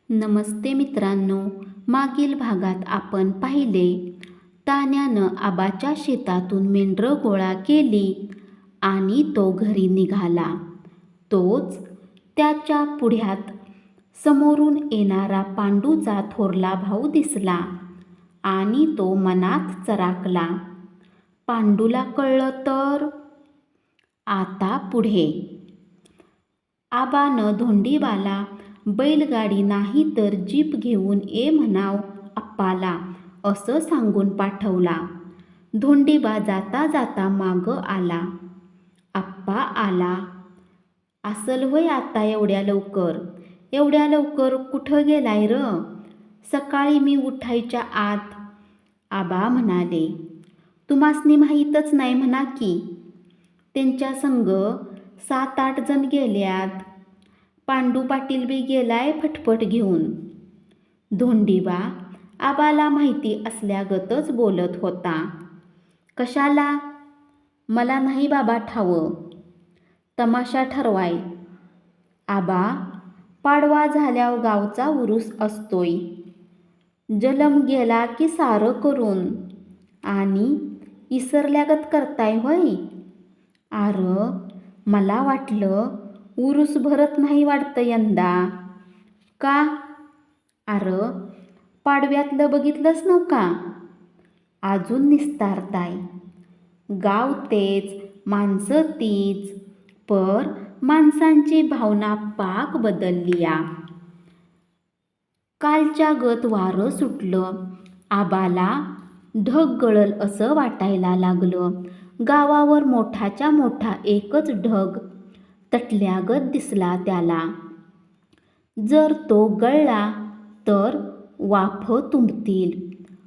नमस्ते मित्रांनो. मागील भागात आपण पाहिले, तान्यानं आबाच्या शेतातून मेंढरं गोळा केली आणि तो घरी निघाला. तोच त्याच्या पुढ्यात समोरून येणारा पांडूचा थोरला भाऊ दिसला आणि तो मनात चराकला. पांडूला कळलं तर आता पुढे. आबानं धोंडीबाला बैलगाडी नाही तर जीप घेऊन ये म्हणाव आप्पाला असं सांगून पाठवला. धोंडीबा जाता जाता मागं आला. आप्पा आला असल वय आता एवढ्या लवकर? एवढ्या लवकर कुठं गेलाय र? सकाळी मी उठायच्या आत. आबा म्हणाले, तुम्हासनी माहीतच नाही म्हणा की. त्यांच्या संग 7-8 जण गेल्यात. पांडू पाटील बी गेलाय फटफट घेऊन. धोंडीबा आबाला माहिती असल्यागतच बोलत होता. कशाला? मला नाही बाबा ठावं. तमाशा ठरवाय. आबा, पाडवा झाल्यावर गावचा उरूस असतोय. जलम गेला की सारं करून. आणि इसरल्यागत करताय होय? आर, मला वाटलं उरूस भरत नाही वाटतं यंदा. का? आर, पाडव्यातलं बघितलंच नव्ह का? अजून निस्तारताय. गाव तेच, माणसं तीच, पर माणसांची भावना पाक बदललीया. कालच्या गत वारं सुटलं. आबाला ढग गळल असं वाटायला लागलं. गावावर मोठाच्या मोठा एकच ढग तटल्यागत दिसला त्याला. जर तो गळला तर वाफ तुंबतील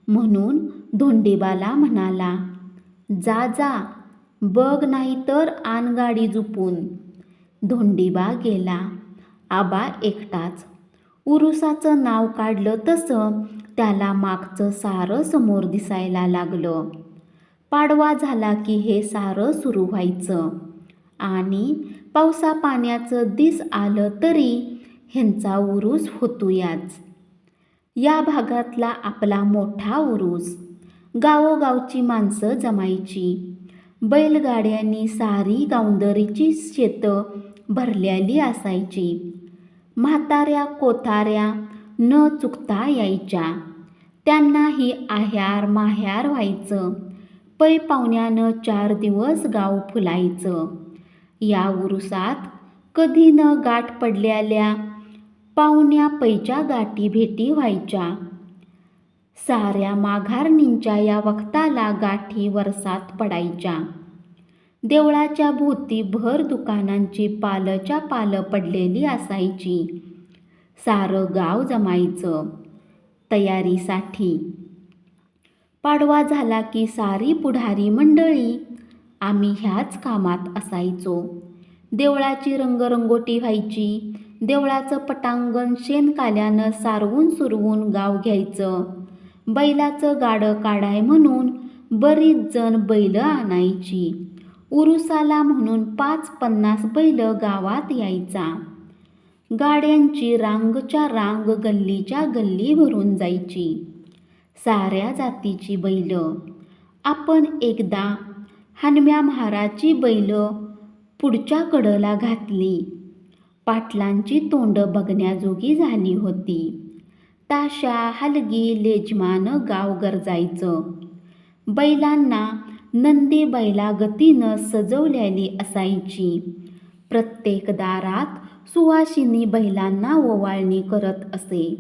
म्हणून धोंडीबाला म्हणाला, जा जा, बघ नाही तर आण गाडी जुपून. धोंडीबा गेला. आबा एकटाच. उरुसाचं नाव काढलं तसं त्याला मागचं सारं समोर दिसायला लागलं. पाडवा झाला की हे सारं सुरू व्हायचं आणि पावसा पाण्याचं दिस आलं तरी ह्यांचा उरूस होतोयाच. या भागातला आपला मोठा उरूस. गावोगावची माणसं जमायची. बैलगाड्यांनी सारी गावंदरीची शेतं भरलेली असायची. म्हाताऱ्या कोताऱ्या न चुकता यायच्या. त्यांनाही आह्यार माह्यार व्हायचं. पै पाहुण्यानं 4 दिवस गाव फुलायचं. या उरुसात कधी न गाठ पडलेल्या पाहुण्या पैच्या गाठी भेटी व्हायच्या. साऱ्या माघारणींच्या या वक्ताला गाठी वरसात पडायच्या. देवळाच्या भोवती भर दुकानांची पालच्या पालं पडलेली असायची. सारं गाव जमायचं तयारीसाठी. पाडवा झाला की सारी पुढारी मंडळी आम्ही ह्याच कामात असायचो. देवळाची रंगरंगोटी व्हायची. देवळाचं पटांगण शेणकाल्यानं सारवून सुरवून गाव घ्यायचं. बैलाचं गाडं काढाय म्हणून बरीच जण बैल आणायची. उरुसाला म्हणून 5-50 बैल गावात यायचा. गाड्यांची रांगच्या रांग गल्लीच्या गल्ली भरून जायची. साऱ्या जातीची बैल. आपण एकदा हनुम्या महाराची बैल पुढच्या कडला घातली. पाटलांची तोंड बघण्याजोगी झाली होती. ताशा हलगी लेजमानं गाव गरजायचं. बैलांना नंदी बैलागतीनं सजवलेली असायची. प्रत्येक दारात सुवासिनी बैलांना ओवाळणी करत असे.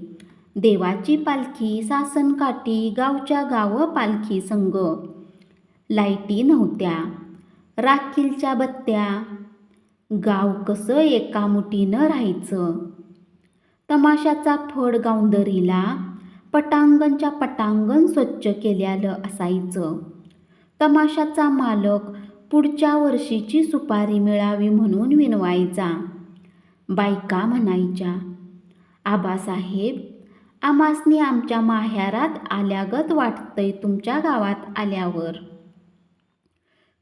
देवाची पालखी सासनकाठी गावच्या गाव पालखी संग. लाईटी नव्हत्या. राखीलच्या बत्त्या. गाव कसं एकामुठीनं राहायचं. तमाशाचा फड गावंदरीला पटांगणच्या पटांगण स्वच्छ केलेलं असायचं. तमाशाचा मालक पुढच्या वर्षीची सुपारी मिळावी म्हणून विनवायचा. बायका म्हणायच्या, आबासाहेब, आमासनी आमच्या माहेरात आल्यागत वाटतंय तुमच्या गावात आल्यावर.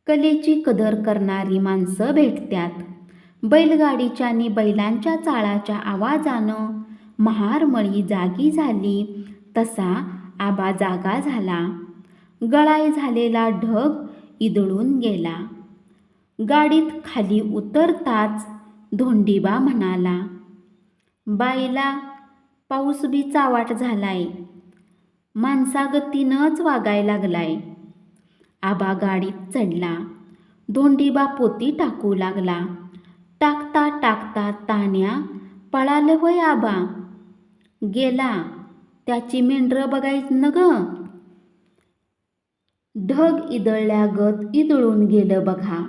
कलेची कदर करणारी माणसं भेटत्यात. बैलगाडीच्या नि बैलांच्या चाळाच्या आवाजानं महारमळी जागी झाली तसा आबा जागा झाला. गळाई झालेला ढग इदळून गेला. गाडीत खाली उतरताच धोंडीबा म्हणाला, बाईला पाऊस बी चावाट झालाय, माणसागतीनंच वागाय लागलाय. आबा गाडीत चढला. धोंडीबा पोती टाकू लागला. टाकता टाकता तान्या पळालं होय आबा. गेला त्याची मेंढरं बघायचं न ग. ढग इदळल्यागत इदळून गेलं बघा.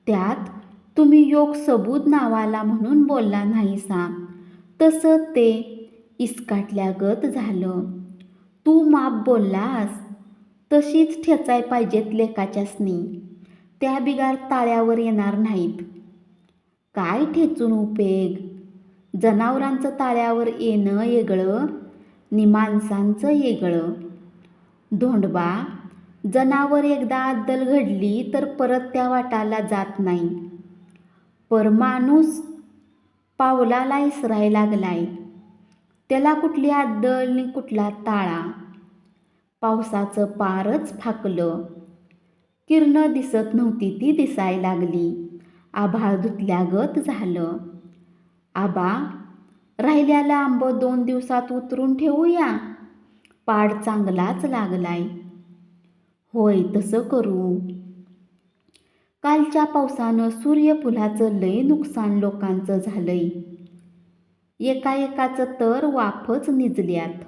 त्यात तुम्ही योग सबूत नावाला म्हणून बोलला नाहीसा, तसं ते इस्काटल्यागत झालं. तू माप बोललास तशीच ठेचाय पाहिजेत लेकाच्यासनी. त्या बिगार ताळ्यावर येणार नाहीत. काय ठेचून उपेग. जनावरांचं ताळ्यावर येणं येगळं नि माणसांचं येगळं. धोंडबा, जनावर एकदा अद्दल घडली तर परत त्या वाटाला जात नाही. पर माणूस पावलाला इसराय लागलाय. त्याला कुठली अद्दल नि कुठला ताळा. पावसाचं पारच फाकलं. किरणं दिसत नव्हती ती दिसाय लागली. आभाळ धुतल्यागत झालं. आबा, राहिल्याला आंब 2 दिवसात उतरून ठेवूया. पाड चांगलाच लागलाय. होय, तसं करू. कालच्या पावसानं सूर्यफुलाचं लय नुकसान लोकांचं झालंय. एकाएकाचं तर वाफच निजल्यात.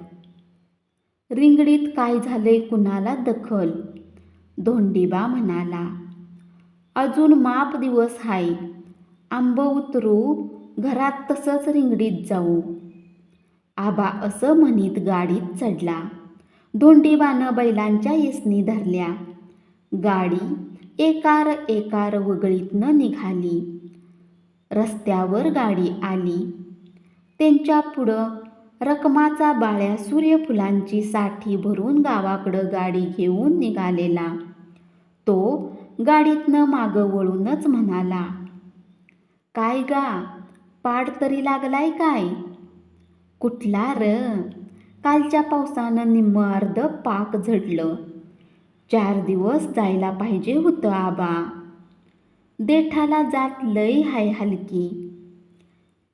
रिंगणीत काय झालंय कुणाला दखल. धोंडीबा म्हणाला, अजून माप दिवस हाय. आंब उतरू, घरात तसंच रिंगणीत जाऊ. आबा असं म्हणीत गाडीत चढला. धोंडीबानं बैलांच्या येसनी धरल्या. गाडी एकार एकार वगळीतनं निघाली. रस्त्यावर गाडी आली. त्यांच्या पुढं रकमाचा बाळ्या सूर्यफुलांची साठी भरून गावाकडं गाडी घेऊन निघालेला. तो गाडीतनं मागं वळूनच म्हणाला, काय गा, पाड तरी लागलाय काय. कुठला र. कालच्या पावसानं निम्म अर्ध पाक झडलं. 4 दिवस जायला पाहिजे होतं आबा. देठाला जात लय हाय हलकी.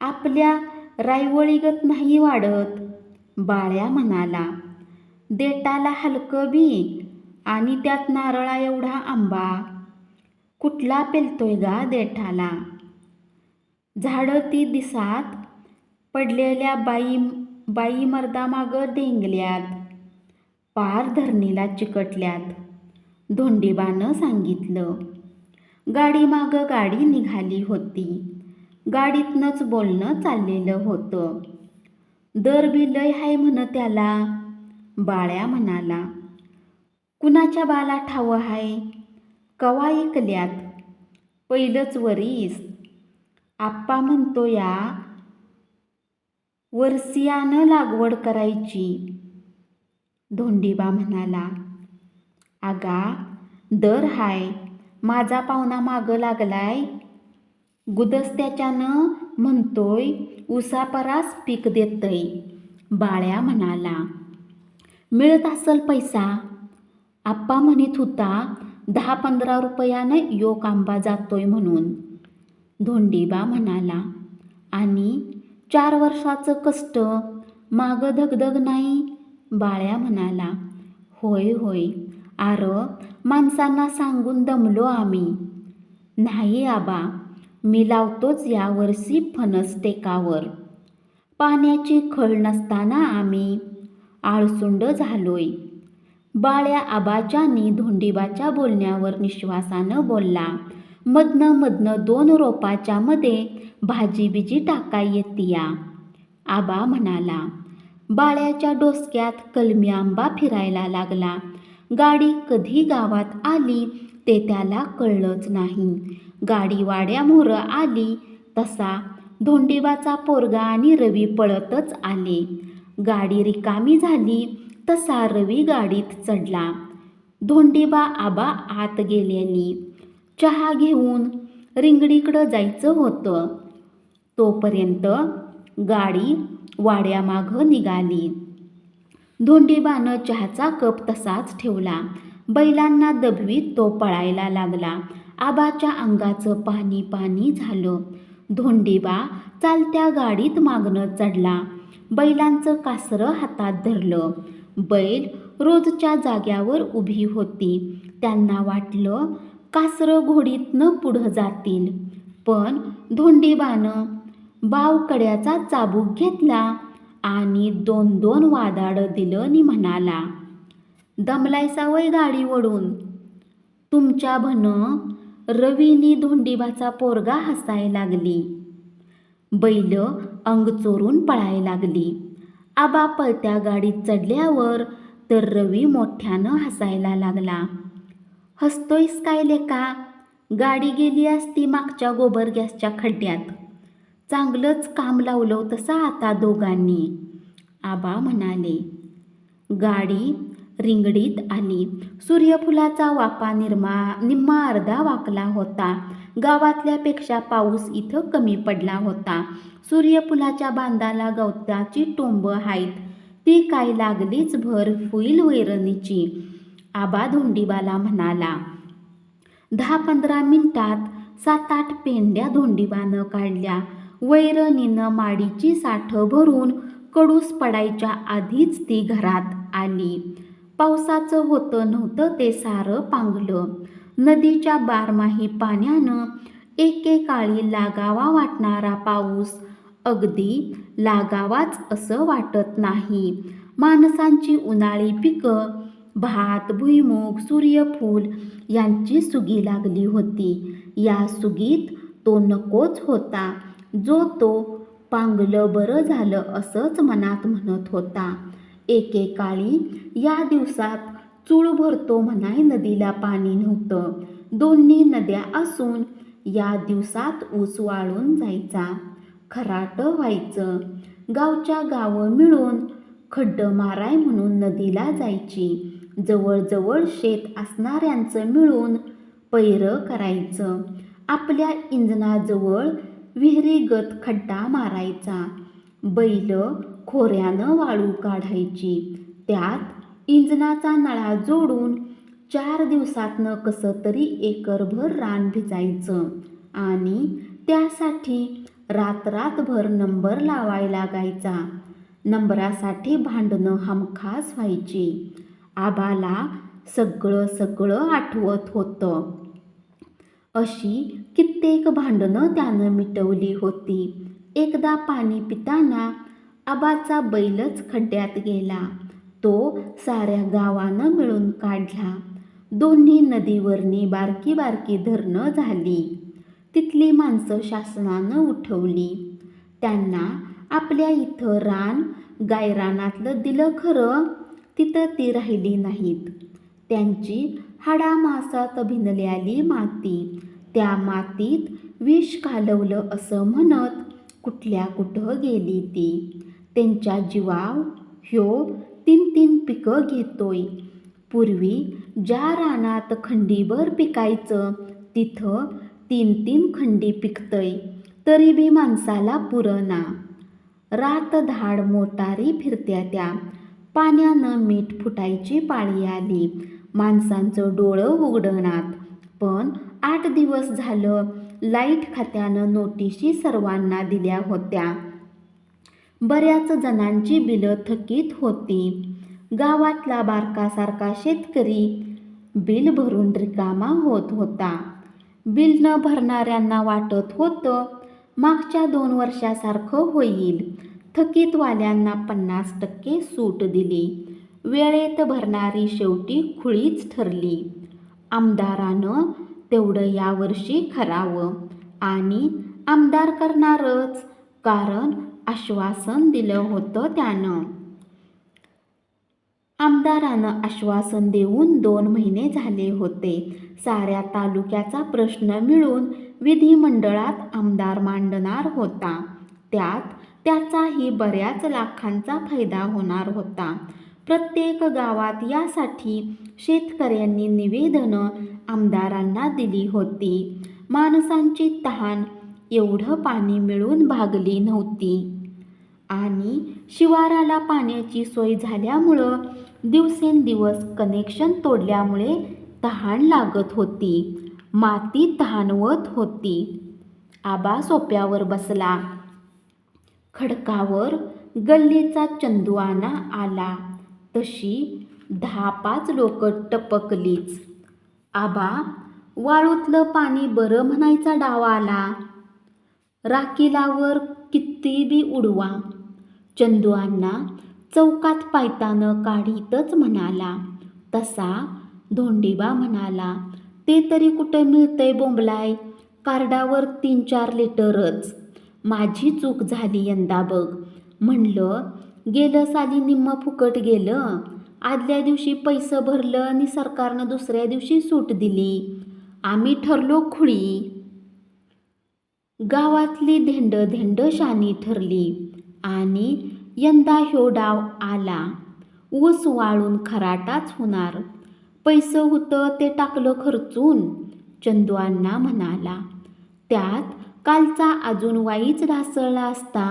आपल्या रायवळीगत नाही वाढत. बाळ्या म्हणाला, देटाला हलकं बी आणि त्यात नारळा एवढा आंबा. कुठला पेलतोय गा देठाला. झाडं ती दिसात पडलेल्या बाई मर्दामागं डेंगल्यात. पार धरणीला चिकटल्यात. धोंडीबानं सांगितलं. गाडीमागं गाडी निघाली होती. गाडीतनंच बोलणं चाललेलं होतं. दर बी लय हाय म्हण त्याला. बाळ्या म्हणाला, कुणाच्या बाला ठाव हाय. कवा ऐकल्यात. पहिलंच वरीस. आप्पा म्हणतो या वर्षियानं लागवड करायची. धोंडीबा म्हणाला, आगा, दर हाय. माझा पाहुणा मागं लागलाय. गुदस्त्याच्यानं म्हणतोय उसापरास पीक देतय. बाळ्या म्हणाला, मिळत असल पैसा. आप्पा म्हणत होता 10-15 रुपयानं योक आंबा जातोय म्हणून. धोंडीबा म्हणाला, आणि 4 वर्षाचं कष्ट, मागं धगधग नाही. बाळ्या म्हणाला, होय होय. आर, माणसांना सांगून दमलो आम्ही. नाही आबा, मी लावतोच या वर्षी फणस टेकावर. पाण्याची खळ नसताना आम्ही आळसुंड झालोय. बाळ्या आबाच्या नि धोंडीबाच्या बोलण्यावर निश्वासानं बोलला. मधनं 2 रोपाच्या मध्ये भाजी बिजी टाकाय येतीया. आबा म्हणाला. बाळ्याच्या डोसक्यात कलमी आंबा फिरायला लागला. गाडी कधी गावात आली ते त्याला कळलंच नाही. गाडी वाड्यामोहरं आली तसा धोंडीबाचा पोरगा आणि रवी पळतच आले. गाडी रिकामी झाली तसा रवी गाडीत चढला. धोंडीबा आबा आत गेलेली. चहा घेऊन रिंगणीकडं जायचं होतं. तोपर्यंत गाडी वाड्यामागं निघाली. धोंडीबानं चहाचा कप तसाच ठेवला. बैलांना दबवीत तो पळायला लागला. आबाच्या अंगाचं पाणी पाणी झालं. धोंडीबा चालत्या गाडीत मागणं चढला. बैलांचं कासरं हातात धरलं. बैल रोजच्या जाग्यावर उभी होती. त्यांना वाटलं कासरं घोडीतनं पुढं जातील. पण धोंडीबानं बावकड्याचा चाबूक घेतला आणि 2-2 वादाडं दिलं नि म्हणाला, दमलायसा वय गाडी ओढून. तुमच्या भनं रवीनी धोंडीबाचा पोरगा हसाय लागली. बैल अंग चोरून पळाय लागली. आबा पळत्या गाडीत चढल्यावर तर रवी मोठ्यानं हसायला लागला. हसतोयस काय लेका? गाडी गेली असती मागच्या गोबर गॅसच्या खड्ड्यात. चांगलंच काम लावलं तसं आता दोघांनी, आबा म्हणाले. गाडी रिंगडीत आली. सूर्यफुलाचा वाफा निम्मा अर्धा वाकला होता. गावातल्यापेक्षा पाऊस इथं कमी पडला होता. सूर्यफुलाच्या बांधाला गवताची टोंबं आहेत. ती काय लागलीच भर होईल वैरणीची. आबा धोंडीबाला म्हणाला. 10-15 मिनिटात 7-8 पेंड्या धोंडीबानं काढल्या. वैरणीनं माडीची साठं भरून कडूस पडायच्या आधीच ती घरात आली. पावसाचं होतं नव्हतं ते सारं पांगलं. नदीच्या बारमाही पाण्यानं एकेकाळी लागावा वाटणारा पाऊस अगदी लागावाच असं वाटत नाही. माणसांची उन्हाळी पिकं भात, भुईमूग, सूर्यफूल यांची सुगी लागली होती. या सुगीत तो नकोच होता. जो तो पांगलं बरं झालं असंच मनात म्हणत होता. एकेकाळी या दिवसात चूळ भरतो म्हणाय नदीला पाणी नव्हतं. दोन्ही नद्या असून या दिवसात ऊस वाळून जायचा, खराटं व्हायचं. गावच्या गावं मिळून खड्डं माराय म्हणून नदीला जायची. जवळजवळ शेत असणाऱ्यांचं मिळून पैरं करायचं. आपल्या इंजनाजवळ विहिरीगत खड्डा मारायचा. बैल खोऱ्यानं वाळू काढायची. त्यात इंजनाचा नळा जोडून 4 दिवसातनं कसं तरी एकरभर रान भिजायचं आणि त्यासाठी रात्र-रात्रभर नंबर लावाय लागायचा. नंबरासाठी भांडणं हमखास व्हायची. आबाला सगळं आठवत होतं. अशी कित्येक भांडणं त्यानं मिटवली होती. एकदा पाणी पिताना आबाचा बैलच खड्ड्यात गेला. तो साऱ्या गावानं मिळून काढला. दोन्ही नदीवरनी बारकी बारकी धरणं झाली. तिथली माणसं शासनानं उठवली. त्यांना आपल्या इथं रान गायरानातलं दिलं खरं, तिथं ती राहिली नाहीत. त्यांची हाडामासात भिनल्याली माती, त्या मातीत विष कालवलं असं म्हणत कुठल्या कुठं गेली ती. त्यांच्या जीवाव ह्यो 3-3 पिकं घेतोय. पूर्वी ज्या रानात खंडीभर पिकायचं तिथं 3-3 खंडी पिकतंय. तरी बी माणसाला पुरना. रातधाड मोटारी फिरत्यात्या. पाण्यानं मीठ फुटायची पाळी आली. माणसांचं डोळं उघडणात. पण 8 दिवस झालं लाईट खात्यानं नोटिशी सर्वांना दिल्या होत्या. बऱ्याच जणांची बिलं थकीत होती. गावातला बारकासारखा शेतकरी बिल भरून रिकामा होत होता. बिल न भरणाऱ्यांना वाटत होतं मागच्या 2 वर्षासारखं होईल. थकीतवाल्यांना 50% सूट दिली. वेळेत भरणारी शेवटी खुळीच ठरली. आमदारानं तेवढं यावर्षी करावं आणि आमदार करणारच, कारण आश्वासन दिलं होतं त्यानं. आमदारानं आश्वासन देऊन 2 महिने झाले होते. साऱ्या तालुक्याचा प्रश्न मिळून विधिमंडळात आमदार मांडणार होता. त्यात त्याचाही बऱ्याच लाखांचा फायदा होणार होता. प्रत्येक गावात यासाठी शेतकऱ्यांनी निवेदनं आमदारांना दिली होती. माणसांची तहान एवढं पाणी मिळून भागली नव्हती. आणि शिवाराला पाण्याची सोय झाल्यामुळं दिवसेंदिवस कनेक्शन तोडल्यामुळे तहान लागत होती. माती तहानवत होती. आबा सोप्यावर बसला. खडकावर गल्लीचा चंदुआना आला तशी 10-5 लोकं टपकलीच. आबा, वाळूतलं पाणी बरं म्हणायचा डाव आला. राखीलावर किती बी उडवा. चंदुअण्णा चौकात पायतानं काढीतच म्हणाला. तसा धोंडीबा म्हणाला, ते तरी कुठं मिळतंय बोंबलाय, कार्डावर 3-4 लिटरच. माझी चूक झाली यंदा बघ. म्हणलं गेलं साली निम्म फुकट गेलं. आदल्या दिवशी पैसं भरलं आणि सरकारनं दुसऱ्या दिवशी सूट दिली. आम्ही ठरलो खुळी. गावातली धेंड शानी ठरली आणि यंदा ह्यो डाव आला. ऊस वाळून खराटाच होणार. पैसं होतं ते टाकलं खर्चून. चंदुअण्णा म्हणाला, त्यात कालचा अजून वाईच ढासळला असता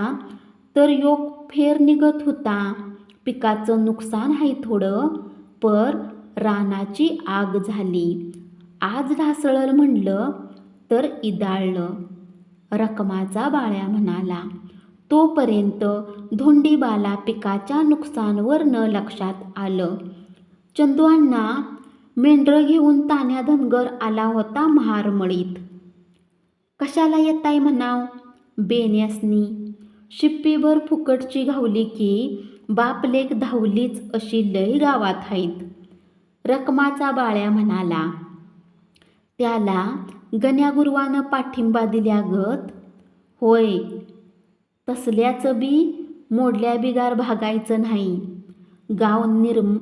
तर योग फेर निघत होता. पिकाचं नुकसान आहे थोडं, पर रानाची आग झाली. आज ढासळल म्हणलं तर इदाळलं. रकमाचा बाळ्या म्हणाला. तोपर्यंत धोंडीबाला पिकाच्या नुकसानवरनं लक्षात आलं. चंदुअण्णा मेंढरं घेऊन तान्या धनगर आला होता महारमळीत. कशाला येताय म्हणाव बेन्यासनी. शिप्पीभर फुकटची घावली की बापलेक धावलीच अशी लय गावात आहेत. रकमाचा बाळ्या म्हणाला. त्याला गण्यागुरवानं पाठिंबा दिल्यागत. होय, तसल्याचं बी मोडल्या बिगार भागायचं नाही. गाव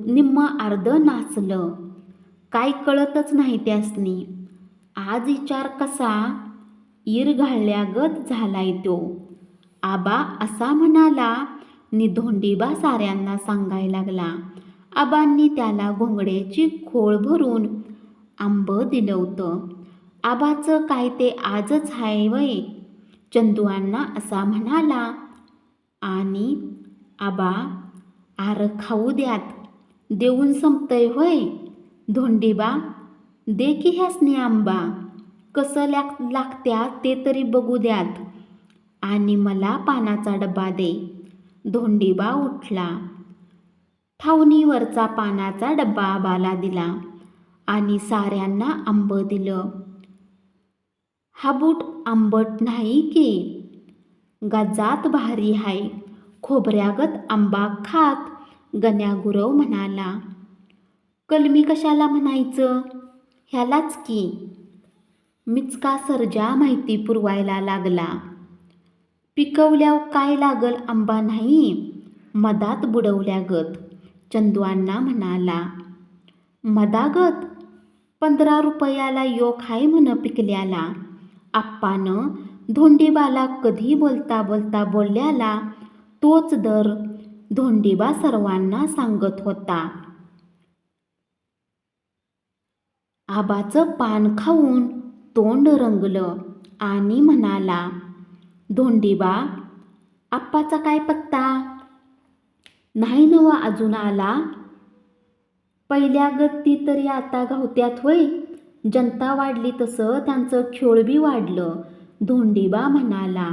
निम्म अर्ध नाचलं. काय कळतच नाही त्यासनी. आज विचार कसा ईर घालल्यागत झालाय तो. आबा असा म्हणाला नि धोंडीबा साऱ्यांना सांगायला लागला. आबांनी त्याला घोंगड्याची खोळ भरून आंब दिलं होतं. आबाचं काय ते आजच हाय वय. चंदुअण्णा असा म्हणाला. आणि आबा, आर खाऊ द्यात. देऊन संपतय होय. धोंडीबा, दे की ह्यासनी आंबा. कसं लागत्यात ते तरी बघू द्यात. आणि मला पानाचा डबा दे. धोंडीबा उठला. ठावणीवरचा पानाचा डब्बा आबाला दिला आणि साऱ्यांना आंब दिलं. हाबूट आंबट नाही की, गजात भारी हाय. खोबऱ्यागत आंबा खात गण्यागुरव म्हणाला. कलमी कशाला म्हणायचं, ह्यालाच की. मिचका सर्जा माहिती पुरवायला लागला. पिकवल्यावर काय लागल आंबा नाही, मधात बुडवल्यागत. चंदुअण्णा म्हणाला. मधागत? 15 रुपयाला योक हाय म्हण पिकल्याला. आप्पानं धोंडीबाला कधी बोलता बोलल्याला तोच दर धोंडीबा सर्वांना सांगत होता. आबाचं पान खाऊन तोंड रंगलं आणि म्हणाला. धोंडीबा, आप्पाचा काय पत्ता? नाही नव अजून आला. पहिल्यागत ती तरी आता गावत्यात होय. जनता वाढली तसं त्यांचं खेळ बी वाढलं. धोंडीबा म्हणाला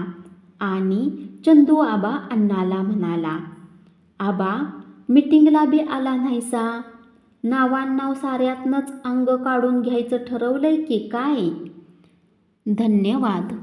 आणि चंदू आबा अण्णाला म्हणाला. आबा, मीटिंगला बी आला नाहीसा. नावांनाव साऱ्यातनंच अंग काढून घ्यायचं ठरवलंय की काय? धन्यवाद.